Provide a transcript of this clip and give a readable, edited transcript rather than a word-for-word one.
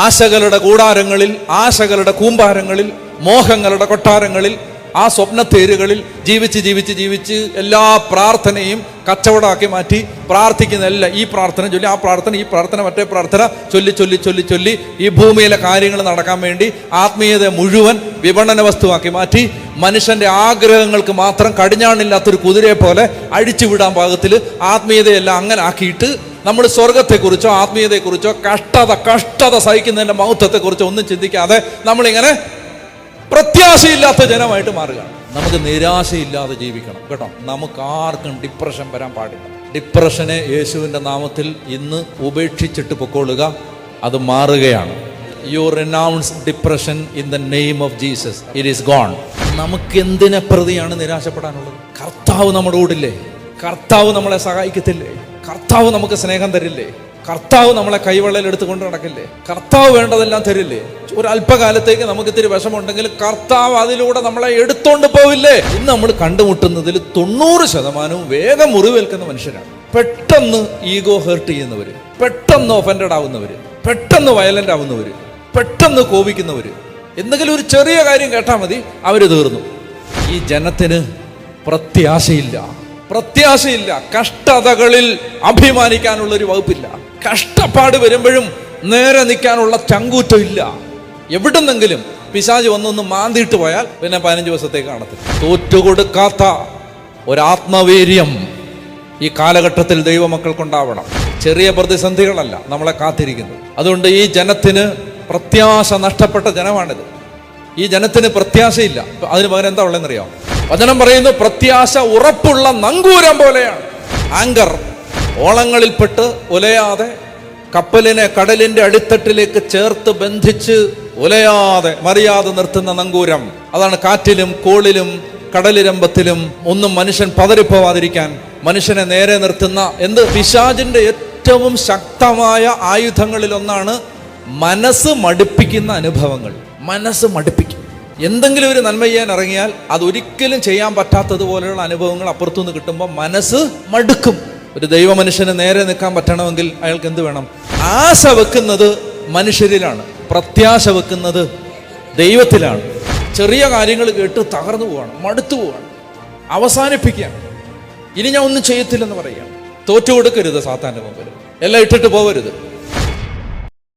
ആശകളുടെ കൂടാരങ്ങളിൽ, ആശകളുടെ കൂമ്പാരങ്ങളിൽ, മോഹങ്ങളുടെ കൊട്ടാരങ്ങളിൽ, ആ സ്വപ്നത്തേരുകളിൽ ജീവിച്ച് ജീവിച്ച് ജീവിച്ച് എല്ലാ പ്രാർത്ഥനയും കച്ചവടമാക്കി മാറ്റി പ്രാർത്ഥിക്കുന്ന എല്ലാം ഈ പ്രാർത്ഥന ചൊല്ലി, ആ പ്രാർത്ഥന, ഈ പ്രാർത്ഥന, മറ്റേ പ്രാർത്ഥന ചൊല്ലി ചൊല്ലി ചൊല്ലി ചൊല്ലി ഈ ഭൂമിയിലെ കാര്യങ്ങൾ നടക്കാൻ വേണ്ടി ആത്മീയത മുഴുവൻ വിപണന വസ്തുവാക്കി മാറ്റി മനുഷ്യന്റെ ആഗ്രഹങ്ങൾക്ക് മാത്രം കടിഞ്ഞാണില്ലാത്തൊരു കുതിരയെ പോലെ അഴിച്ചുവിടാൻ പാകത്തിൽ ആത്മീയതയെല്ലാം അങ്ങനെ ആക്കിയിട്ട് നമ്മൾ സ്വർഗത്തെക്കുറിച്ചോ ആത്മീയതയെക്കുറിച്ചോ കഷ്ടത സഹിക്കുന്നതിൻ്റെ മഹത്വത്തെക്കുറിച്ചോ ഒന്നും ചിന്തിക്കാതെ നമ്മളിങ്ങനെ പ്രത്യാശയില്ലാത്ത ജനമായിട്ട് മാറുകയാണ്. നമുക്ക് നിരാശയില്ലാതെ ജീവിക്കണം കേട്ടോ. നമുക്ക് ആർക്കും ഡിപ്രഷൻ വരാൻ പാടില്ല. ഡിപ്രഷനെ യേശുവിൻ്റെ നാമത്തിൽ ഇന്ന് ഉപേക്ഷിച്ചിട്ട് പൊക്കോളുക. അത് മാറുകയാണ്. You renounce depression in the name of Jesus. It is gone. നമുക്ക് എന്തിനെ പ്രതിയാണ് നിരാശപ്പെടാനുള്ളത്? കർത്താവ് നമ്മുടെ കൂടില്ലേ? കർത്താവ് നമ്മളെ സഹായിക്കത്തില്ലേ? കർത്താവ് നമുക്ക് സ്നേഹം തരില്ലേ? കർത്താവ് നമ്മളെ കൈവെള്ളയിൽ എടുത്തുകൊണ്ട് നടക്കില്ലേ? കർത്താവ് വേണ്ടതെല്ലാം തരില്ലേ? ഒരു അല്പകാലത്തേക്ക് നമുക്ക് ഇത്തിരി വിഷമുണ്ടെങ്കിൽ കർത്താവ് അതിലൂടെ നമ്മളെ എടുത്തോണ്ട് പോവില്ലേ? ഇന്ന് നമ്മൾ കണ്ടുമുട്ടുന്നതിൽ 90% വേഗം മുറിവേൽക്കുന്ന മനുഷ്യരാണ്. പെട്ടെന്ന് ഈഗോ ഹേർട്ട് ചെയ്യുന്നവര്, പെട്ടെന്ന് ഒഫൻഡഡ് ആവുന്നവര്, പെട്ടെന്ന് വയലന്റ് ആവുന്നവര്, പെട്ടെന്ന് കോപിക്കുന്നവര്. എന്തെങ്കിലും ഒരു ചെറിയ കാര്യം കേട്ടാൽ മതി അവര് തീർന്നു. ഈ ജനത്തിന് പ്രത്യാശയില്ല. കഷ്ടതകളിൽ അഭിമാനിക്കാനുള്ളൊരു വകുപ്പില്ല. കഷ്ടപ്പാട് വരുമ്പോഴും നേരെ നിൽക്കാനുള്ള ചങ്കൂറ്റം ഇല്ല. എവിടുന്നെങ്കിലും പിശാച് വന്നൊന്ന് മാന്തിയിട്ട് പോയാൽ പിന്നെ 15 ദിവസത്തേക്ക് കാണത്തില്ല. തോറ്റുകൊടുക്കാത്ത ഒരാത്മവീര്യം ഈ കാലഘട്ടത്തിൽ ദൈവമക്കൾക്കുണ്ടാവണം. ചെറിയ പ്രതിസന്ധികളല്ല നമ്മളെ കാത്തിരിക്കുന്നത്. അതുകൊണ്ട് ഈ ജനത്തിന് പ്രത്യാശ നഷ്ടപ്പെട്ട ജനമാണിത്. ഈ ജനത്തിന് പ്രത്യാശയില്ല. അതിന് പകരം എന്താ ഉള്ളതെന്നറിയാം? വചനം പറയുന്നു, പ്രത്യാശ ഉറപ്പുള്ള നങ്കൂരം പോലെയാണ്. ആങ്കർ ഓളങ്ങളിൽപ്പെട്ട് ഉലയാതെ കപ്പലിനെ കടലിന്റെ അടിത്തട്ടിലേക്ക് ചേർത്ത് ബന്ധിച്ച് ഉലയാതെ മറിയാതെ നിർത്തുന്ന നങ്കൂരം. അതാണ് കാറ്റിലും കോളിലും കടലിരമ്പത്തിലും ഒന്നും മനുഷ്യൻ പതറിപ്പോവാതിരിക്കാൻ മനുഷ്യനെ നേരെ നിർത്തുന്ന പിശാചിന്റെ ഏറ്റവും ശക്തമായ ആയുധങ്ങളിൽ ഒന്നാണ് മനസ്സ് മടുപ്പിക്കുന്ന അനുഭവങ്ങൾ. മനസ്സ് മടുപ്പിക്കും. എന്തെങ്കിലും ഒരു നന്മ ചെയ്യാൻ ഇറങ്ങിയാൽ അതൊരിക്കലും ചെയ്യാൻ പറ്റാത്തതുപോലെയുള്ള അനുഭവങ്ങൾ അപ്പുറത്തുനിന്ന് കിട്ടുമ്പോൾ മനസ്സ് മടുക്കും. ഒരു ദൈവ മനുഷ്യന് നേരെ നിൽക്കാൻ പറ്റണമെങ്കിൽ അയാൾക്ക് എന്ത് വേണം? ആശ വെക്കുന്നത് മനുഷ്യരിലാണ്, പ്രത്യാശ വെക്കുന്നത് ദൈവത്തിലാണ്. ചെറിയ കാര്യങ്ങൾ കേട്ട് തകർന്നു പോവാണ്, മടുത്തു പോവാണ്, അവസാനിപ്പിക്കുകയാണ്. ഇനി ഞാൻ ഒന്നും ചെയ്യത്തില്ലെന്ന് പറയുകയാണ്. തോറ്റു കൊടുക്കരുത് സാത്താൻ്റെ മുമ്പിൽ. എല്ലാം ഇട്ടിട്ട് പോകരുത്.